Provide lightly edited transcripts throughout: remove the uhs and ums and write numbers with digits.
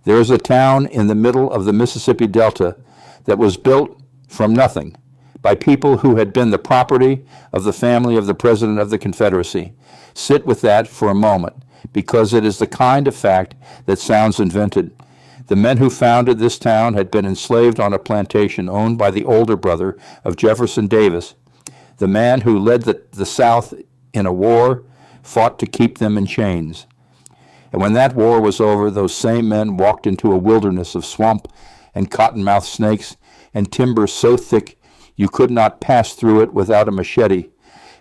There is a town in the middle of the Mississippi Delta that was built from nothing by people who had been the property of the family of the President of the Confederacy. Sit with that for a moment, because it is the kind of fact that sounds invented. The men who founded this town had been enslaved on a plantation owned by the older brother of Jefferson Davis. The man who led the South in a war fought to keep them in chains. And when that war was over, those same men walked into a wilderness of swamp and cottonmouth snakes and timber so thick you could not pass through it without a machete,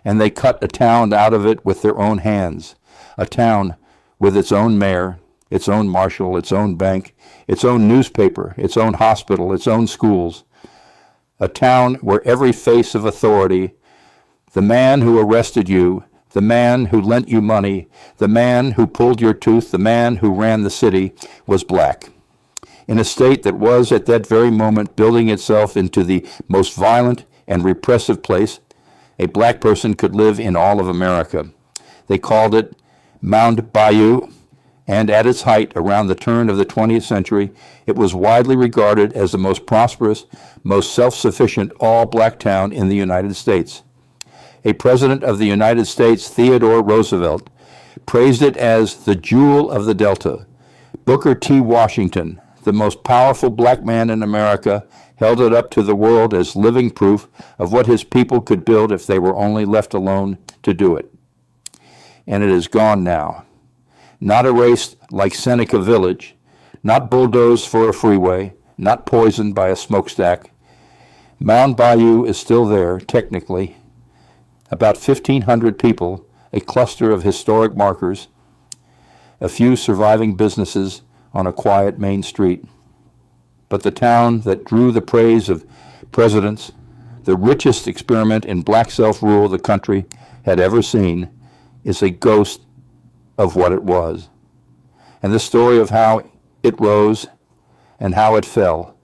and they cut a town out of it with their own hands, a town with its own mayor, its own marshal, its own bank, its own newspaper, its own hospital, its own schools, a town where every face of authority, the man who arrested you, the man who lent you money, the man who pulled your tooth, the man who ran the city, was black. In a state that was at that very moment building itself into the most violent and repressive place a black person could live in all of America. They called it Mound Bayou, and at its height, around the turn of the 20th century, it was widely regarded as the most prosperous, most self-sufficient all-black town in the United States. A president of the United States, Theodore Roosevelt, praised it as the jewel of the Delta. Booker T. Washington, the most powerful black man in America, held it up to the world as living proof of what his people could build if they were only left alone to do it. And it is gone now. Not erased like Seneca Village, not bulldozed for a freeway, not poisoned by a smokestack. Mound Bayou is still there, technically. About 1,500 people, a cluster of historic markers, a few surviving businesses on a quiet main street. But the town that drew the praise of presidents, the richest experiment in black self-rule the country had ever seen, is a ghost of what it was. And the story of how it rose and how it fell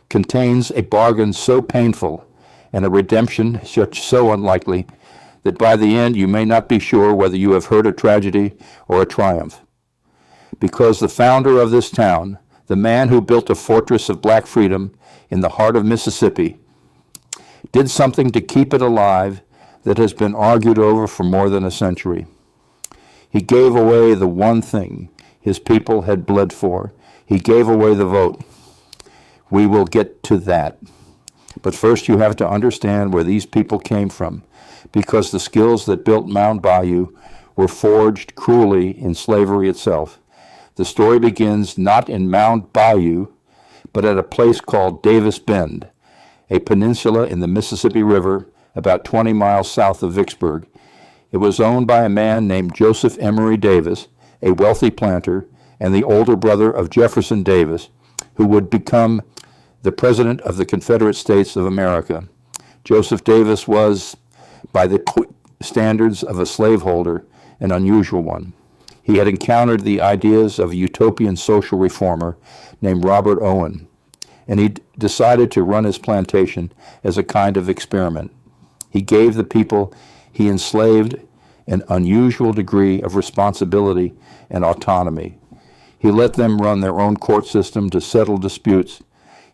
contains a bargain so painful and a redemption so unlikely that by the end you may not be sure whether you have heard a tragedy or a triumph. Because the founder of this town, the man who built a fortress of black freedom in the heart of Mississippi, did something to keep it alive that has been argued over for more than a century. He gave away the one thing his people had bled for. He gave away the vote. We will get to that. But first you have to understand where these people came from, because the skills that built Mound Bayou were forged cruelly in slavery itself. The story begins not in Mound Bayou, but at a place called Davis Bend, a peninsula in the Mississippi River about 20 miles south of Vicksburg. It was owned by a man named Joseph Emory Davis, a wealthy planter, and the older brother of Jefferson Davis, who would become the President of the Confederate States of America. Joseph Davis was, by the standards of a slaveholder, an unusual one. He had encountered the ideas of a utopian social reformer named Robert Owen, and he decided to run his plantation as a kind of experiment. He gave the people he enslaved an unusual degree of responsibility and autonomy. He let them run their own court system to settle disputes.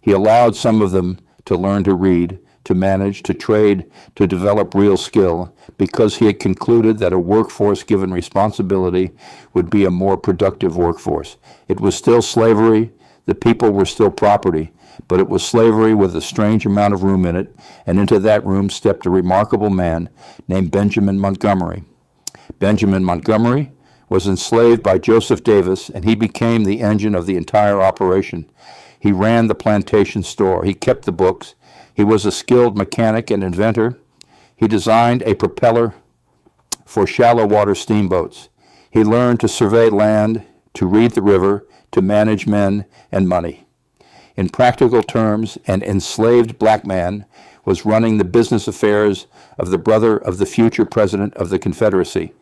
He allowed some of them to learn to read, to manage, to trade, to develop real skill, because he had concluded that a workforce given responsibility would be a more productive workforce. It was still slavery, the people were still property, but it was slavery with a strange amount of room in it, and into that room stepped a remarkable man named Benjamin Montgomery. Benjamin Montgomery was enslaved by Joseph Davis, and he became the engine of the entire operation. He ran the plantation store. He kept the books. He was a skilled mechanic and inventor. He designed a propeller for shallow water steamboats. He learned to survey land, to read the river, to manage men and money. In practical terms, an enslaved black man was running the business affairs of the brother of the future president of the Confederacy.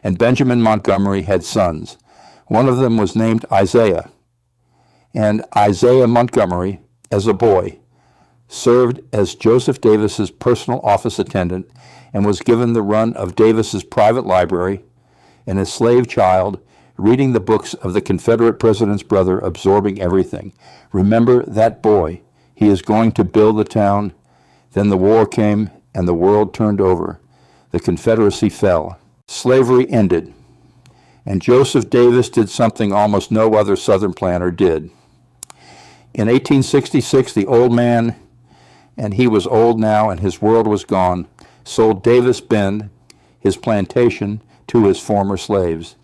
And Benjamin Montgomery had sons. One of them was named Isaiah. And Isaiah Montgomery, as a boy, served as Joseph Davis's personal office attendant and was given the run of Davis's private library. An enslaved child reading the books of the Confederate president's brother, absorbing everything. Remember that boy. He is going to build the town. Then the war came, and the world turned over. The Confederacy fell. Slavery ended. And Joseph Davis did something almost no other Southern planter did. In 1866, the old man, and he was old now and his world was gone, sold Davis Bend, his plantation, to his former slaves.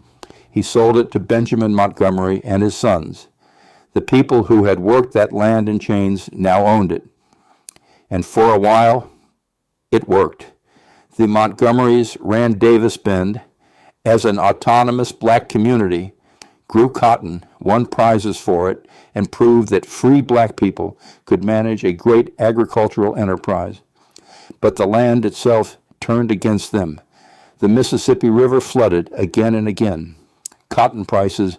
He sold it to Benjamin Montgomery and his sons. The people who had worked that land in chains now owned it. And for a while, it worked. The Montgomerys ran Davis Bend as an autonomous black community, grew cotton, won prizes for it, and proved that free black people could manage a great agricultural enterprise. But the land itself turned against them. The Mississippi River flooded again and again. Cotton prices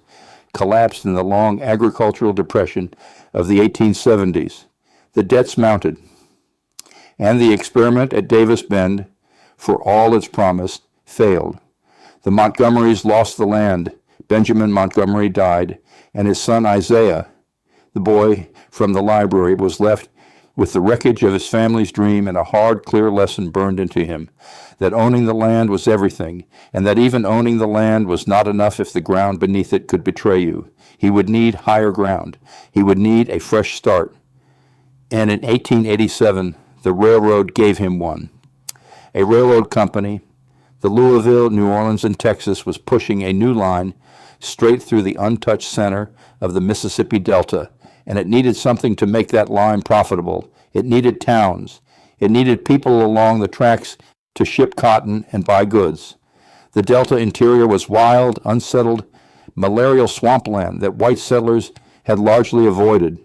collapsed in the long agricultural depression of the 1870s. The debts mounted. And the experiment at Davis Bend, for all its promise, failed. The Montgomerys lost the land. Benjamin Montgomery died, and his son Isaiah, the boy from the library, was left with the wreckage of his family's dream and a hard, clear lesson burned into him, that owning the land was everything, and that even owning the land was not enough if the ground beneath it could betray you. He would need higher ground. He would need a fresh start. And in 1887, the railroad gave him one. A railroad company, the Louisville, New Orleans, and Texas, was pushing a new line straight through the untouched center of the Mississippi Delta, and it needed something to make that line profitable. It needed towns. It needed people along the tracks to ship cotton and buy goods. The Delta interior was wild, unsettled, malarial swampland that white settlers had largely avoided,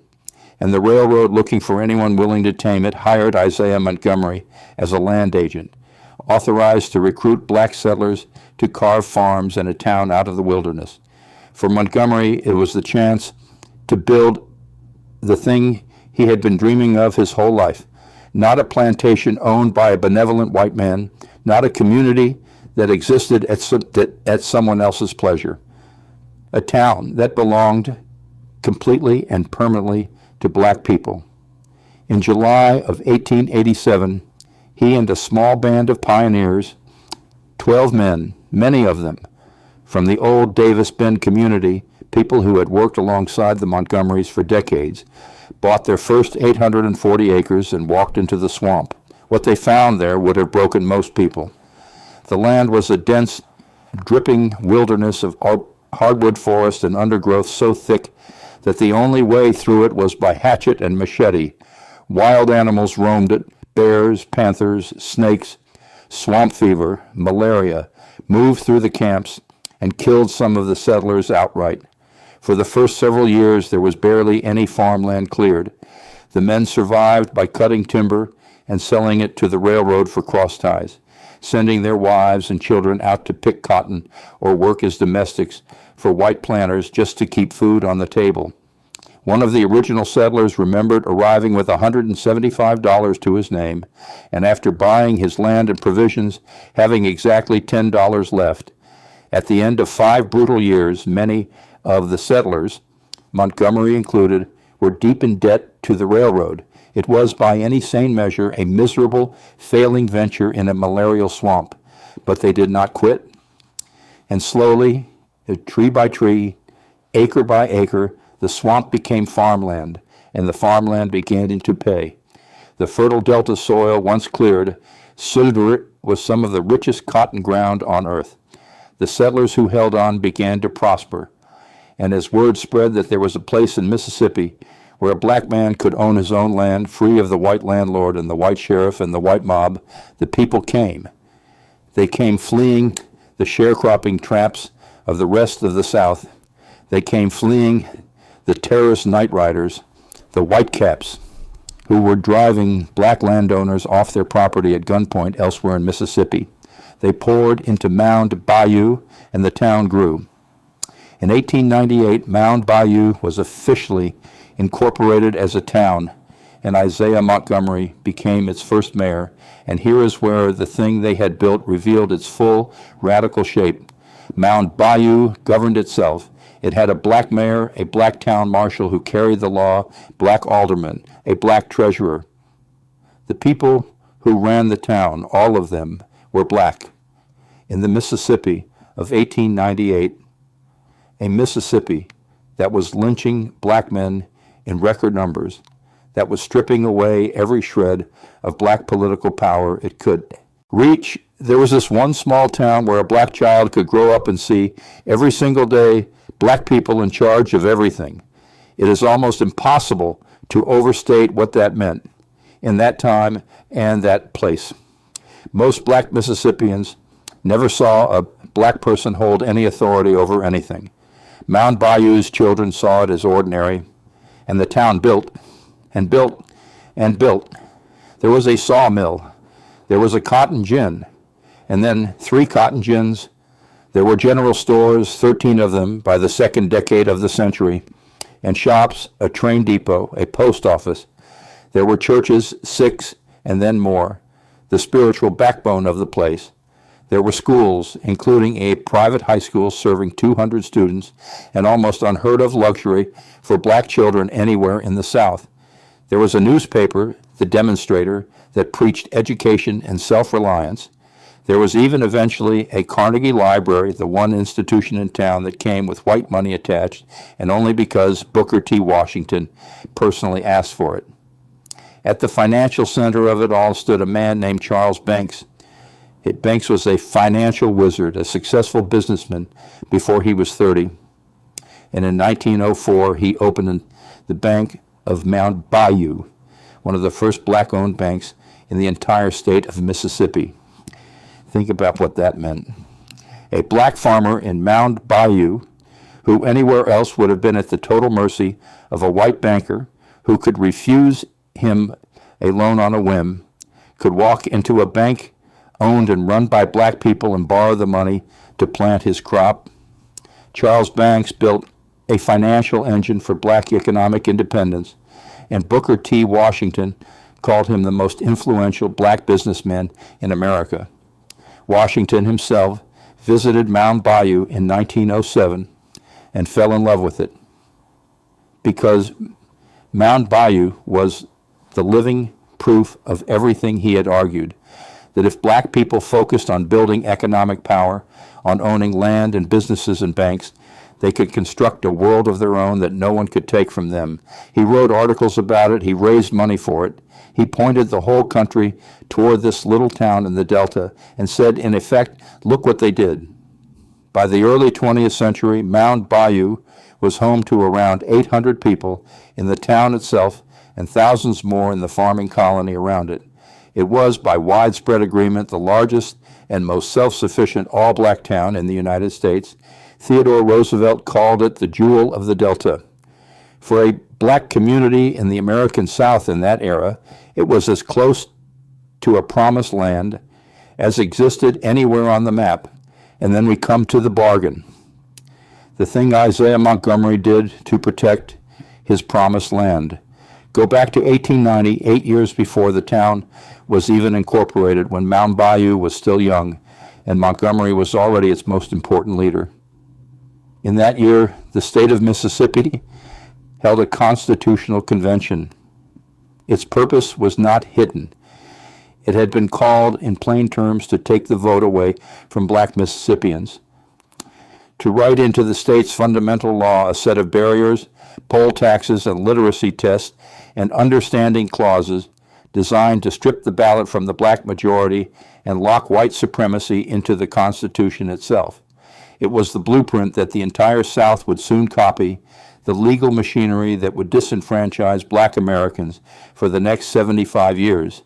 and the railroad, looking for anyone willing to tame it, hired Isaiah Montgomery as a land agent, authorized to recruit black settlers to carve farms and a town out of the wilderness. For Montgomery, it was the chance to build the thing he had been dreaming of his whole life. Not a plantation owned by a benevolent white man, not a community that existed at someone else's pleasure. A town that belonged completely and permanently to black people. In July of 1887, he and a small band of pioneers, 12 men, many of them from the old Davis Bend community, people who had worked alongside the Montgomerys for decades, bought their first 840 acres and walked into the swamp. What they found there would have broken most people. The land was a dense, dripping wilderness of hardwood forest and undergrowth so thick that the only way through it was by hatchet and machete. Wild animals roamed it: bears, panthers, snakes. Swamp fever, malaria, moved through the camps and killed some of the settlers outright. For the first several years, there was barely any farmland cleared. The men survived by cutting timber and selling it to the railroad for cross ties, sending their wives and children out to pick cotton or work as domestics for white planters just to keep food on the table. One of the original settlers remembered arriving with $175 to his name, and after buying his land and provisions, having exactly $10 left. At the end of 5 brutal years, many of the settlers, Montgomery included, were deep in debt to the railroad. It was, by any sane measure, a miserable, failing venture in a malarial swamp. But they did not quit. And slowly, tree by tree, acre by acre, the swamp became farmland, and the farmland began to pay. The fertile delta soil, once cleared, was some of the richest cotton ground on earth. The settlers who held on began to prosper, and as word spread that there was a place in Mississippi where a black man could own his own land, free of the white landlord and the white sheriff and the white mob, the people came. They came fleeing the sharecropping traps of the rest of the South. They came fleeing the terrorist night riders, the whitecaps, who were driving black landowners off their property at gunpoint elsewhere in Mississippi. They poured into Mound Bayou, and the town grew. In 1898, Mound Bayou was officially incorporated as a town, and Isaiah Montgomery became its first mayor, and here is where the thing they had built revealed its full, radical shape. Mound Bayou governed itself. It had a black mayor, a black town marshal who carried the law, black aldermen, a black treasurer. The people who ran the town, all of them, were black. In the Mississippi of 1898, a Mississippi that was lynching black men in record numbers, that was stripping away every shred of black political power it could reach. There was this one small town where a black child could grow up and see every single day black people in charge of everything. It is almost impossible to overstate what that meant in that time and that place. Most black Mississippians never saw a black person hold any authority over anything. Mound Bayou's children saw it as ordinary, and the town built and built and built. There was a sawmill. There was a cotton gin, and then 3 cotton gins. There were general stores, 13 of them by the second decade of the century, and shops, a train depot, a post office. There were churches, 6, and then more, the spiritual backbone of the place. There were schools, including a private high school serving 200 students, an almost unheard of luxury for black children anywhere in the South. There was a newspaper, The Demonstrator, that preached education and self-reliance. There was even eventually a Carnegie Library, the one institution in town that came with white money attached, and only because Booker T. Washington personally asked for it. At the financial center of it all stood a man named Charles Banks. Banks was a financial wizard, a successful businessman before he was 30. And in 1904, he opened the Bank of Mound Bayou, one of the first black-owned banks in the entire state of Mississippi. Think about what that meant. A black farmer in Mound Bayou, who anywhere else would have been at the total mercy of a white banker who could refuse him a loan on a whim, could walk into a bank owned and run by black people and borrow the money to plant his crop. Charles Banks built a financial engine for black economic independence, and Booker T. Washington called him the most influential black businessman in America. Washington himself visited Mound Bayou in 1907 and fell in love with it because Mound Bayou was the living proof of everything he had argued, that if black people focused on building economic power, on owning land and businesses and banks, they could construct a world of their own that no one could take from them. He wrote articles about it. He raised money for it. He pointed the whole country toward this little town in the Delta and said, in effect, look what they did. By the early 20th century, Mound Bayou was home to around 800 people in the town itself and thousands more in the farming colony around it. It was, by widespread agreement, the largest and most self-sufficient all-black town in the United States. Theodore Roosevelt called it the jewel of the Delta. For a black community in the American South in that era, it was as close to a promised land as existed anywhere on the map. And then we come to the bargain. The thing Isaiah Montgomery did to protect his promised land. Go back to 1890, 8 years before the town was even incorporated, when Mound Bayou was still young, and Montgomery was already its most important leader. In that year, the state of Mississippi held a constitutional convention. Its purpose was not hidden. It had been called, in plain terms, to take the vote away from black Mississippians, to write into the state's fundamental law a set of barriers, poll taxes, and literacy tests, and understanding clauses designed to strip the ballot from the black majority and lock white supremacy into the Constitution itself. It was the blueprint that the entire South would soon copy, the legal machinery that would disenfranchise black Americans for the next 75 years.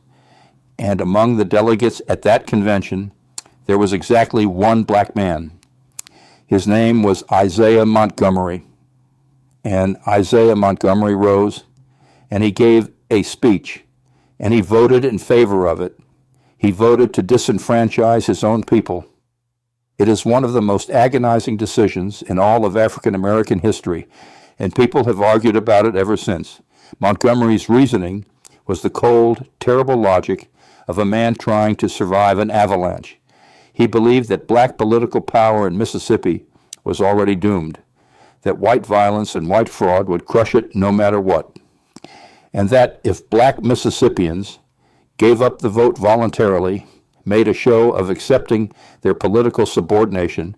And among the delegates at that convention, there was exactly one black man. His name was Isaiah Montgomery. And Isaiah Montgomery rose, and he gave a speech, and he voted in favor of it. He voted to disenfranchise his own people. It is one of the most agonizing decisions in all of African American history, and people have argued about it ever since. Montgomery's reasoning was the cold, terrible logic of a man trying to survive an avalanche. He believed that black political power in Mississippi was already doomed, that white violence and white fraud would crush it no matter what, and that if black Mississippians gave up the vote voluntarily, made a show of accepting their political subordination,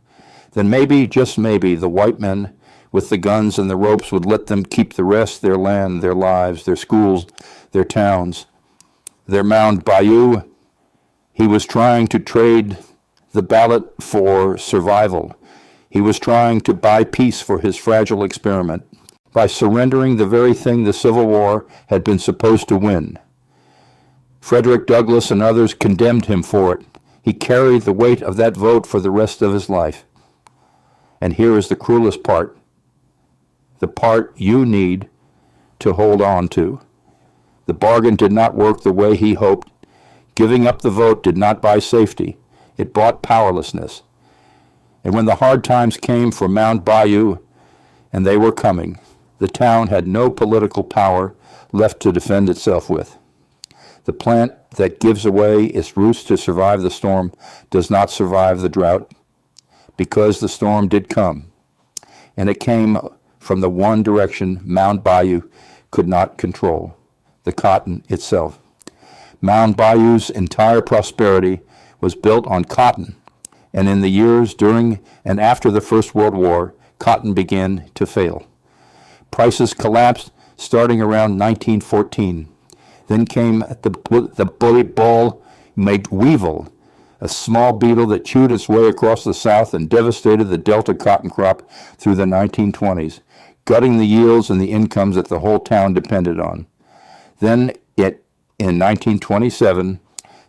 then maybe, just maybe, the white men with the guns and the ropes would let them keep the rest, their land, their lives, their schools, their towns, their Mound Bayou. He was trying to trade the ballot for survival. He was trying to buy peace for his fragile experiment by surrendering the very thing the Civil War had been supposed to win. Frederick Douglass and others condemned him for it. He carried the weight of that vote for the rest of his life. And here is the cruelest part, the part you need to hold on to. The bargain did not work the way he hoped. Giving up the vote did not buy safety. It bought powerlessness. And when the hard times came for Mound Bayou, and they were coming, the town had no political power left to defend itself with. The plant that gives away its roots to survive the storm does not survive the drought, because the storm did come, and it came from the one direction Mound Bayou could not control, the cotton itself. Mound Bayou's entire prosperity was built on cotton, and in the years during and after the First World War, cotton began to fail. Prices collapsed starting around 1914. Then came the bully ball made weevil, a small beetle that chewed its way across the South and devastated the Delta cotton crop through the 1920s, gutting the yields and the incomes that the whole town depended on. Then in 1927,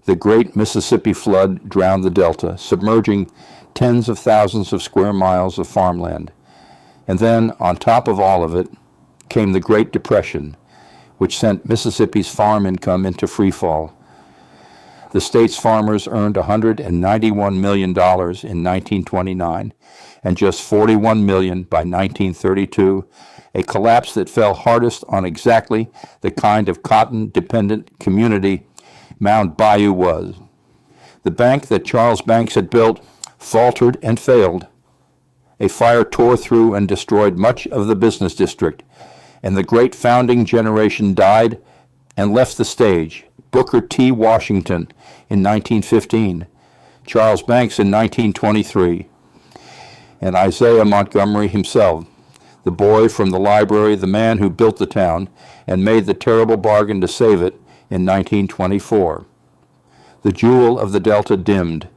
the great Mississippi flood drowned the Delta, submerging tens of thousands of square miles of farmland. And then, on top of all of it, came the Great Depression, which sent Mississippi's farm income into free fall. The state's farmers earned $191 million in 1929 and just $41 million by 1932, a collapse that fell hardest on exactly the kind of cotton-dependent community Mound Bayou was. The bank that Charles Banks had built faltered and failed. A fire tore through and destroyed much of the business district, and the great founding generation died and left the stage. Booker T. Washington in 1915, Charles Banks in 1923, and Isaiah Montgomery himself, the boy from the library, the man who built the town and made the terrible bargain to save it in 1924. The jewel of the Delta dimmed.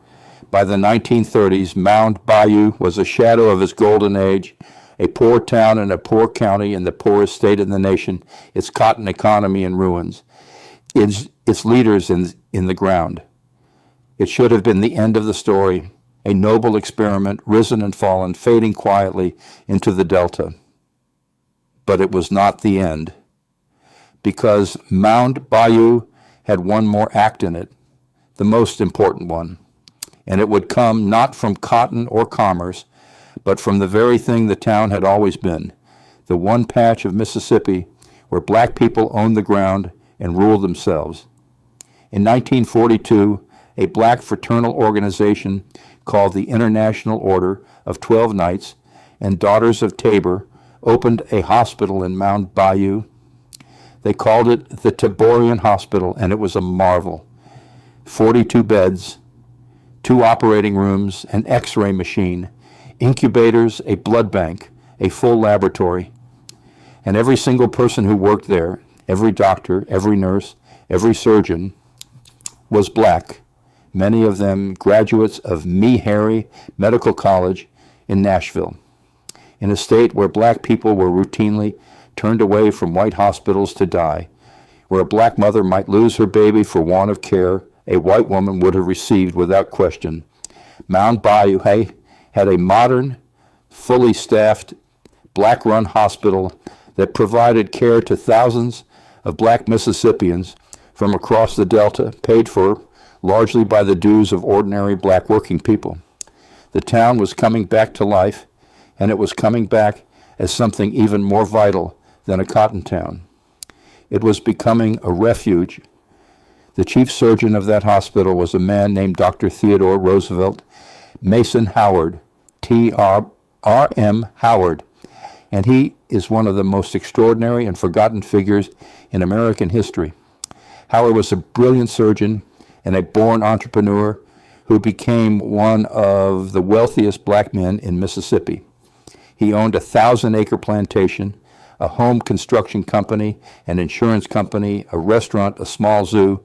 By the 1930s, Mound Bayou was a shadow of its golden age, a poor town in a poor county in the poorest state in the nation, its cotton economy in ruins, its leaders in the ground. It should have been the end of the story, a noble experiment, risen and fallen, fading quietly into the Delta. But it was not the end, because Mound Bayou had one more act in it, the most important one, and it would come not from cotton or commerce, but from the very thing the town had always been, the one patch of Mississippi where black people owned the ground and ruled themselves. In 1942, a black fraternal organization called the International Order of 12 Knights and Daughters of Tabor opened a hospital in Mound Bayou. They called it the Taborian Hospital, and it was a marvel. 42 beds, 2 operating rooms, an x-ray machine, incubators, a blood bank, a full laboratory. And every single person who worked there, every doctor, every nurse, every surgeon, was black, many of them graduates of Meharry Medical College in Nashville, in a state where black people were routinely turned away from white hospitals to die, where a black mother might lose her baby for want of care a white woman would have received without question. Mound Bayou had a modern, fully staffed, black-run hospital that provided care to thousands of black Mississippians from across the Delta, paid for largely by the dues of ordinary black working people. The town was coming back to life, and it was coming back as something even more vital than a cotton town. It was becoming a refuge. The chief surgeon of that hospital was a man named Dr. Theodore Roosevelt Mason Howard, T.R.M. Howard, and he is one of the most extraordinary and forgotten figures in American history. Howard was a brilliant surgeon and a born entrepreneur who became one of the wealthiest black men in Mississippi. He owned a 1,000-acre plantation, a home construction company, an insurance company, a restaurant, a small zoo,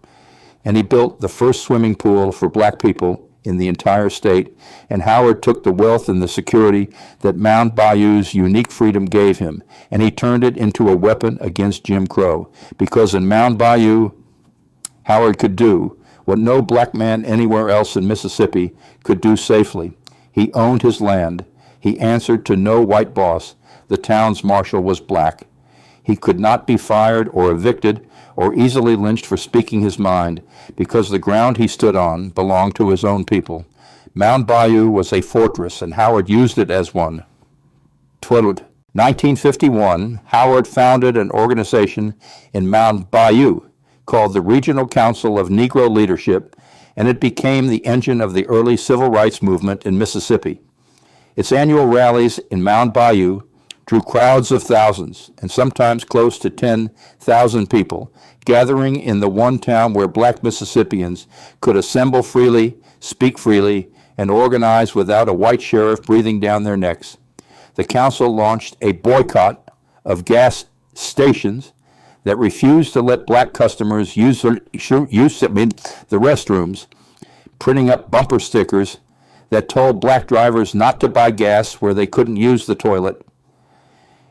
and he built the first swimming pool for black people in the entire state, and Howard took the wealth and the security that Mound Bayou's unique freedom gave him, and he turned it into a weapon against Jim Crow, because in Mound Bayou, Howard could do what no black man anywhere else in Mississippi could do safely. He owned his land. He answered to no white boss. The town's marshal was black. He could not be fired or evicted or easily lynched for speaking his mind, because the ground he stood on belonged to his own people. Mound Bayou was a fortress, and Howard used it as one. 1951, Howard founded an organization in Mound Bayou called the Regional Council of Negro Leadership, and it became the engine of the early civil rights movement in Mississippi. Its annual rallies in Mound Bayou drew crowds of thousands, and sometimes close to 10,000 people, gathering in the one town where black Mississippians could assemble freely, speak freely, and organize without a white sheriff breathing down their necks. The council launched a boycott of gas stations that refused to let black customers use the restrooms, printing up bumper stickers that told black drivers not to buy gas where they couldn't use the toilet.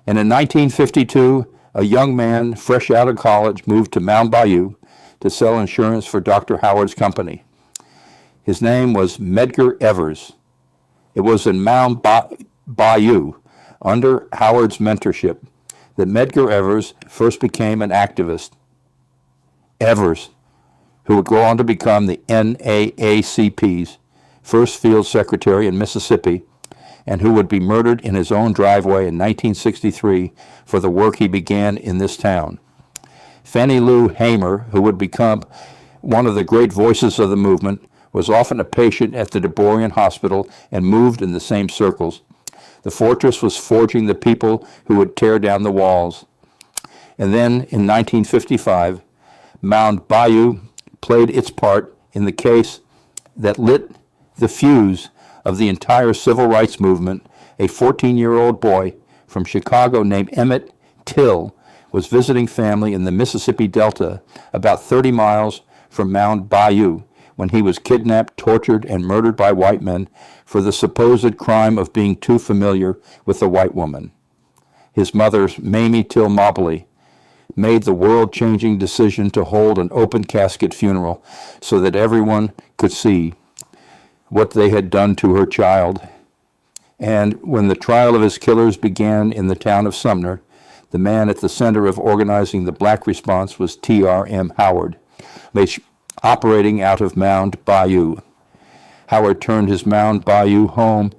And in 1952, a young man fresh out of college moved to Mound Bayou to sell insurance for Dr. Howard's company. His name was Medgar Evers. It was in Mound Bayou, under Howard's mentorship, that Medgar Evers first became an activist. Evers, who would go on to become the NAACP's first field secretary in Mississippi, and who would be murdered in his own driveway in 1963 for the work he began in this town. Fannie Lou Hamer, who would become one of the great voices of the movement, was often a patient at the DeBoerian Hospital and moved in the same circles. The fortress was forging the people who would tear down the walls. And then in 1955, Mound Bayou played its part in the case that lit the fuse of the entire civil rights movement. A 14-year-old boy from Chicago named Emmett Till was visiting family in the Mississippi Delta about 30 miles from Mound Bayou when he was kidnapped, tortured, and murdered by white men for the supposed crime of being too familiar with a white woman. His mother, Mamie Till Mobley, made the world-changing decision to hold an open casket funeral so that everyone could see what they had done to her child. And when the trial of his killers began in the town of Sumner, the man at the center of organizing the black response was T.R.M. Howard, operating out of Mound Bayou. Howard turned his Mound Bayou home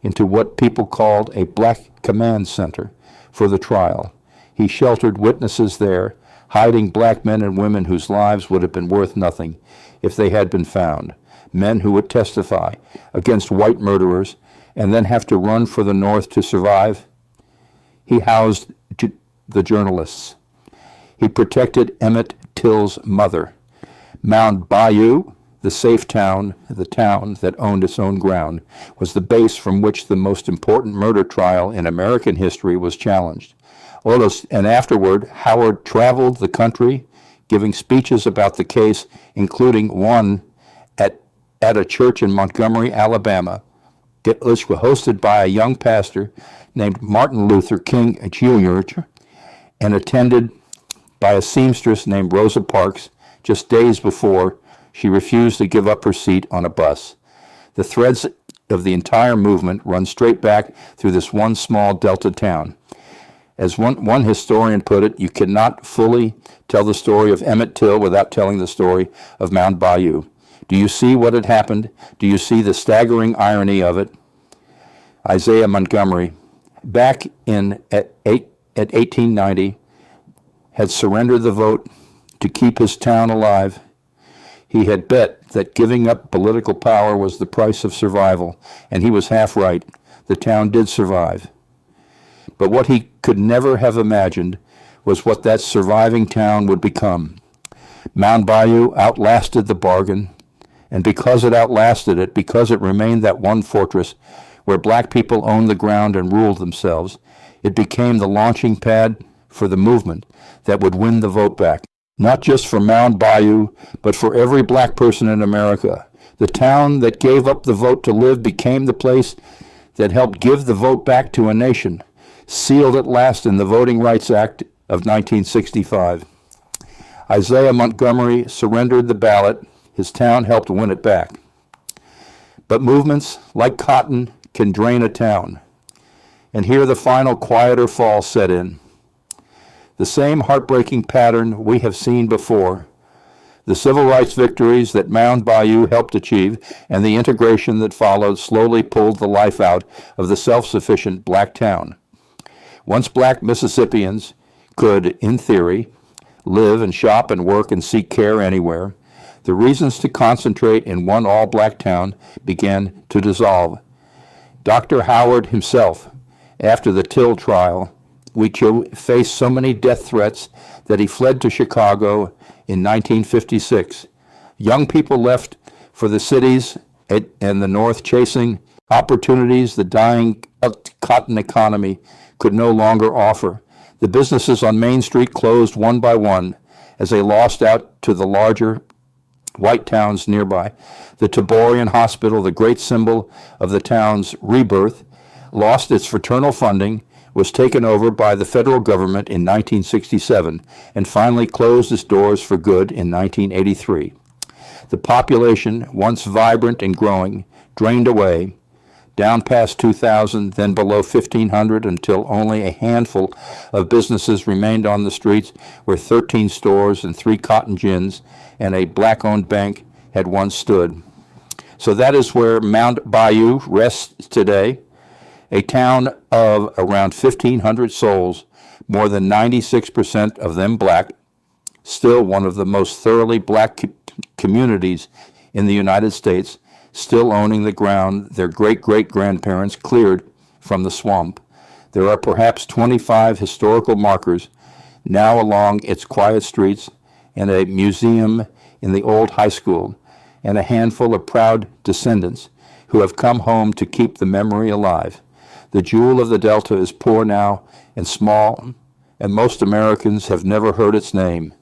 into what people called a black command center for the trial. He sheltered witnesses there, hiding black men and women whose lives would have been worth nothing if they had been found, men who would testify against white murderers and then have to run for the North to survive. He housed the journalists. He protected Emmett Till's mother. Mound Bayou, the safe town, the town that owned its own ground, was the base from which the most important murder trial in American history was challenged. And afterward, Howard traveled the country, giving speeches about the case, including one at a church in Montgomery, Alabama, which was hosted by a young pastor named Martin Luther King Jr. and attended by a seamstress named Rosa Parks just days before she refused to give up her seat on a bus. The threads of the entire movement run straight back through this one small Delta town. As one historian put it, you cannot fully tell the story of Emmett Till without telling the story of Mound Bayou. Do you see what had happened? Do you see the staggering irony of it? Isaiah Montgomery, back at 1890, had surrendered the vote to keep his town alive. He had bet that giving up political power was the price of survival, and he was half right. The town did survive. But what he could never have imagined was what that surviving town would become. Mound Bayou outlasted the bargain, and because it outlasted it, because it remained that one fortress where black people owned the ground and ruled themselves, it became the launching pad for the movement that would win the vote back. Not just for Mound Bayou, but for every black person in America. The town that gave up the vote to live became the place that helped give the vote back to a nation, sealed at last in the Voting Rights Act of 1965. Isaiah Montgomery surrendered the ballot. His town helped win it back. But movements, like cotton, can drain a town. And here the final quieter fall set in. The same heartbreaking pattern we have seen before. The civil rights victories that Mound Bayou helped achieve and the integration that followed slowly pulled the life out of the self-sufficient black town. Once black Mississippians could, in theory, live and shop and work and seek care anywhere, the reasons to concentrate in one all-black town began to dissolve. Dr. Howard himself, after the Till trial, faced so many death threats that he fled to Chicago in 1956. Young people left for the cities and the North chasing opportunities the dying cotton economy could no longer offer. The businesses on Main Street closed one by one as they lost out to the larger white towns nearby. The Taborian Hospital, the great symbol of the town's rebirth, lost its fraternal funding, was taken over by the federal government in 1967, and finally closed its doors for good in 1983. The population, once vibrant and growing, drained away, down past 2,000, then below 1,500, until only a handful of businesses remained on the streets where 13 stores and 3 cotton gins and a black-owned bank had once stood. So that is where Mound Bayou rests today, a town of around 1,500 souls, more than 96% of them black, still one of the most thoroughly black communities in the United States, still owning the ground their great-great-grandparents cleared from the swamp. There are perhaps 25 historical markers now along its quiet streets, and a museum in the old high school, and a handful of proud descendants who have come home to keep the memory alive. The jewel of the Delta is poor now and small, and most Americans have never heard its name.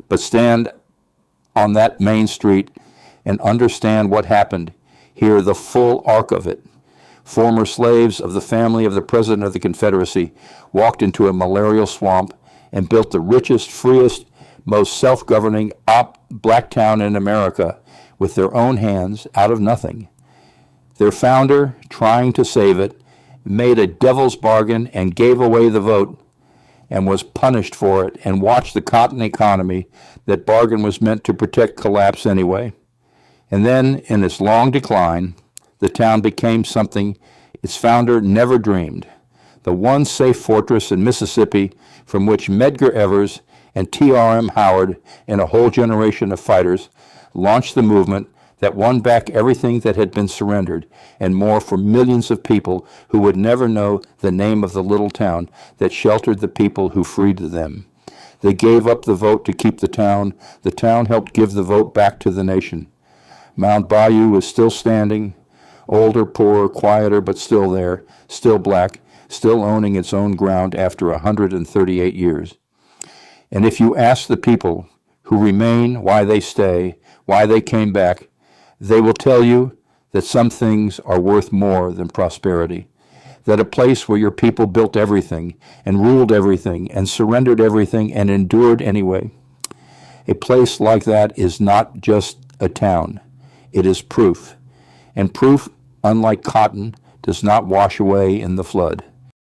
But stand on that main street and understand what happened. Hear the full arc of it. Former slaves of the family of the President of the Confederacy walked into a malarial swamp and built the richest, freest, most self-governing black town in America with their own hands out of nothing. Their founder, trying to save it, made a devil's bargain and gave away the vote and was punished for it, and watched the cotton economy that bargain was meant to protect collapse anyway. And then, in its long decline, the town became something its founder never dreamed, the one safe fortress in Mississippi from which Medgar Evers and T.R.M. Howard and a whole generation of fighters launched the movement that won back everything that had been surrendered, and more for millions of people who would never know the name of the little town that sheltered the people who freed them. They gave up the vote to keep the town. The town helped give the vote back to the nation. Mound Bayou is still standing, older, poorer, quieter, but still there, still black, still owning its own ground after 138 years. And if you ask the people who remain why they stay, why they came back, they will tell you that some things are worth more than prosperity, that a place where your people built everything and ruled everything and surrendered everything and endured anyway, a place like that is not just a town, it is proof. And proof, unlike cotton, does not wash away in the flood.